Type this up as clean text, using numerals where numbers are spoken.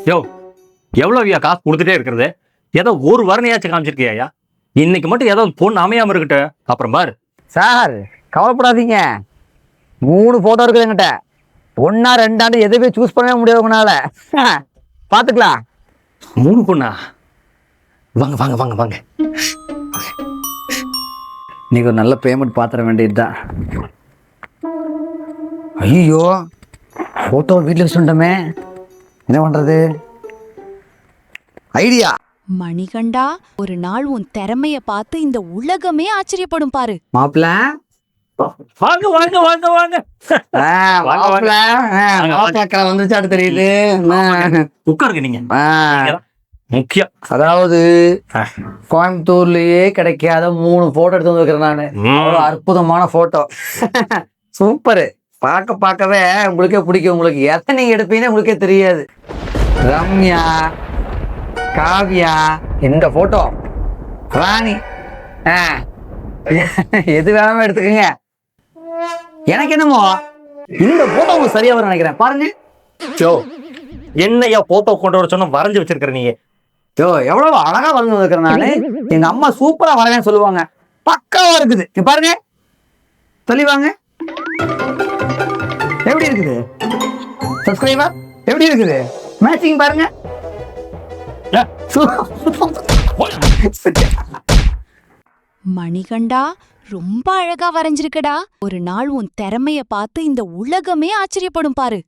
யோ, எவ்வளோவியா காசு கொடுத்துட்டே இருக்கிறது? ஏதோ ஒரு வரணையாச்சும் காமிச்சிருக்கியா? இன்னைக்கு மட்டும் ஏதோ பொண்ணு அமையாம இருக்கட்டும், அப்புறம் பாரு. சார் கவலைப்படாதீங்க, 3 போட்டோ இருக்குது என்கிட்ட. 1 2 எதுவுமே சூஸ் பண்ணவே முடியாது உங்களால. பாத்துக்கலாம். 3 பொண்ணா? வாங்க வாங்க வாங்க வாங்க. நீங்க ஒரு நல்ல பேமெண்ட் பாத்திர வேண்டியதுதான். ஐயோ, போட்டோ வீட்டில் வச்சுட்டோமே, என்ன பண்றது? ஐடியா. மணிகண்டா, ஒரு நாள் உன் திறமைய பார்த்து இந்த உலகமே ஆச்சரியப்படும் பாரு. மாப்பிள்ள வாங்க வாங்க வாங்க வாங்க. மாப்பிள்ள வந்துச்சாடு தெரியுது. உட்காருங்க நீங்க. முக்கியம். அதாவது கோயம்புத்தூர்லயே கிடைக்காத 3 போட்டோ எடுத்து வந்துருக்கிறேன் நானு. அவ்வளவு அற்புதமான போட்டோ. சூப்பரு. பார்க்கவே உங்களுக்கே பிடிக்கும். உங்களுக்கு எத்தனை நீங்க எடுப்பீங்கன்னு உங்களுக்கே தெரியாது. ரம்யா, காவியா, இந்த போட்டோ, ராணி, எது வேணாம எடுத்துக்கோங்க. எனக்கு என்னமோ இந்த போட்டோ உங்களுக்கு சரியா வரும் நினைக்கிறேன். பாருங்க. என்னையா போட்டோ கொண்டு வர சொன்னா வரைஞ்சு வச்சிருக்கிற நீங்க? எவ்வளவு அழகா வரைஞ்சு வந்திருக்கிறேன் நானு. எங்க அம்மா சூப்பரா வரையன்னு சொல்லுவாங்க. பக்காவா இருக்குது. பாருங்க, தெளிவாங்க. எப்படி இருக்குது சப்ஸ்கிரைபர்? எப்படி இருக்குது மேட்சிங்? பாருங்க. மணிகண்டா, ரொம்ப அழகா வரைஞ்சிருக்கடா. ஒரு நாள் உன் திறமைய பார்த்து இந்த உலகமே ஆச்சரியப்படும் பாரு.